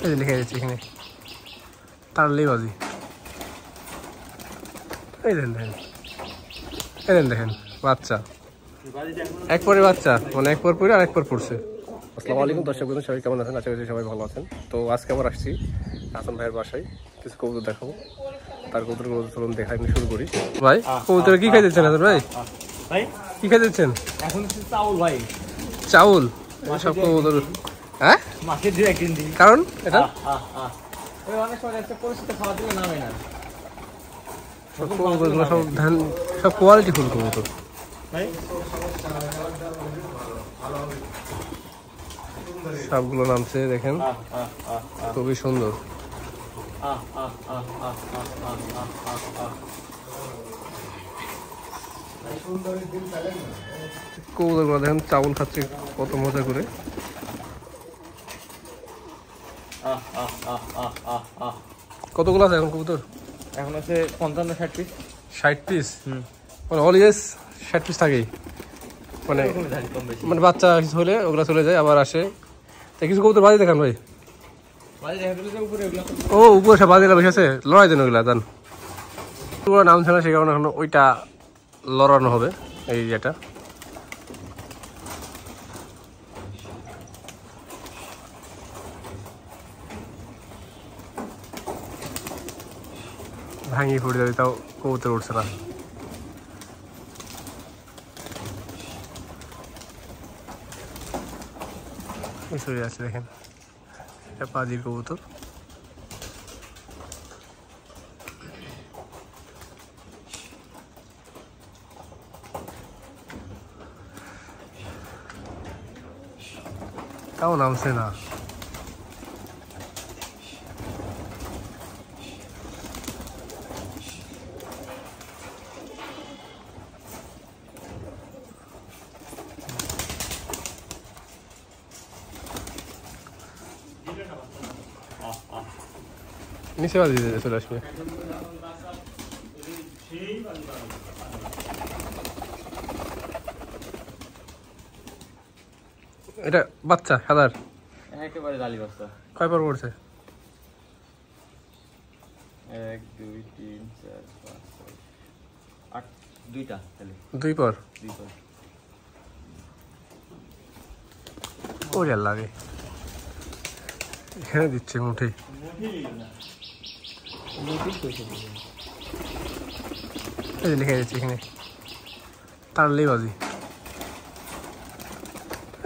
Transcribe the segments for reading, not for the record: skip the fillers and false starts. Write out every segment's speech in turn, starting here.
এই লিখে যাচ্ছে এখানে তারলেই বাজি। এই দেখেন দেখেন, এই দেখেন বাচ্চা, এক পরে বাচ্চা, মানে এক পর পরে আর এক পর পড়ছে। আসসালামু আলাইকুম দর্শক বন্ধু, সবাই কেমন আছেন? আশা করি সবাই ভালো আছেন। তো আজকে আমরা আসছি হাসান ভাইয়ের বাসায়, কিছু কবুতর দেখাবো। তার কবুতরগুলো চলুন দেখা শুরু করি। ভাই কবুতর কি খাই দিচ্ছেন হাসান ভাই? ভাই কি খাই দিচ্ছেন? এখন চাউল ভাই, চাউল। সব কবুতর হ্যাঁ মাছের দিয়ে একদিন দিই, কারণ এটা অনেক সময় একটা পরিস্থিতি খাওয়া দিলে নামে না। সব কবুতরগুলো সব ধান, সব কোয়ালিটি ফুল কবুতর। সবগুলো নামছে দেখেন, খুবই সুন্দর। কবুতরগুলো দেখেন চাউল খাচ্ছে কত মজা করে। কতগুলো আছে এখন কবুতর? এখন আছে 55-60 পিস। 60 পিস? মানে অলওয়েজ 60 পিস থাকেই, মানে মানে বাচ্চা কিছু হলে ওগুলো চলে যায় আবার আসে। তা কিছু কবুতর বাজি দেখান ভাই। ও উপরে সব বাজিগুলো বসে আছে, লড়াই দেন ওগুলা দেন। ওগুলো নামছে না সে কারণে এখন ওইটা লড়ানো হবে, এই যেটা। ভাঙিয়ে ফুটে যাবে, তাও কবুতর উঠছে না। চলে যাচ্ছে দেখেন, এটা পাজির কবুতর। তাও নামছে না। নিচে বাজি দিতে চলে আসবে। এটা বাচ্চা সাদার একেবারে জালি বাচ্চা। কয় পর পড়ছে? 1 2 3 4 5 6 8, দুইটা তাহলে দুই পর। 2 পর। ওরে লাগে এখানে দিচ্ছে মুঠি। এই লিখে যাচ্ছে এখানে তারলেই বাজি।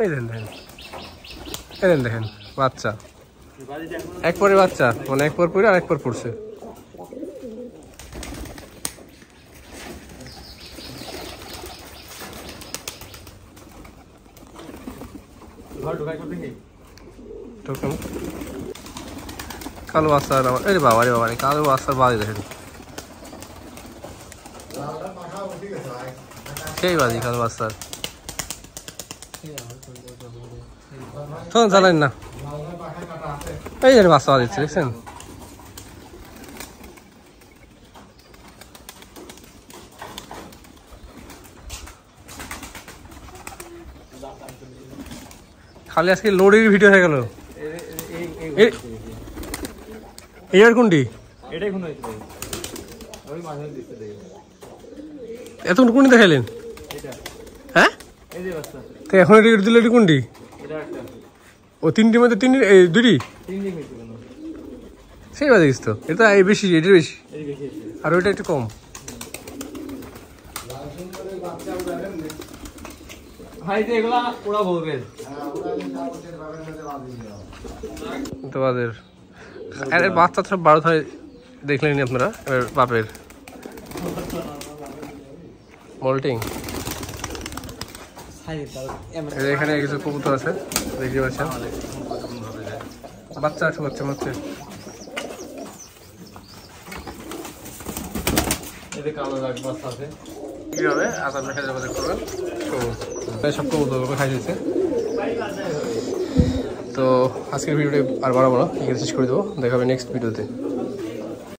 এই দেখেন, এই দেখেন বাচ্চা, এক পরে বাচ্চা, মানে এক পর পরে আর এক পর পড়ছে। কালো বাচ্চা আমার, এই বাবা রে বাবা রে, কালো বাচ্চার বাজি দেখেন, সেই বাজি কালো বাচ্চার। তখন জানেন না, এই যে বাচ্চা বাজিচ্ছে দেখছেন। খালি আজকে লোডের ভিডিও হয়ে গেল। এর কোনটি? এটাই কোন হইছে ওই মাঝে দিতে দেই। এতক্ষণ কোনটি দেখাইলেন? এটা হ্যাঁ এই যে বাচ্চা। তো এখন এটা দিলে এটা কোনটি? এটা একটা। ও তিনটির মধ্যে তিন, এই দুটি তিন দিন হইছে কেন? সেই বাজিস তো, এটা এই বেশি, এটার বেশি, এই বেশি আর ওইটা একটু কম। ভাই যে এগুলা ওরা বলবে তোমাদের এর বাচ্চা সব 12 হয় দেখলেন আপনারা। এবার বাপের মল্টিং। এখানে কিছু কবুতর আছে দেখতে পাচ্ছেন, বাচ্চা আছে বাচ্চা মারছে। কিভাবে আসার মেখে যোগাযোগ করবেন, সব কবুতর খাই দিচ্ছে। তো আজকের ভিডিওটি আর বাড়াবো না, এখানে শেষ করে দেবো। দেখা হবে নেক্সট ভিডিওতে।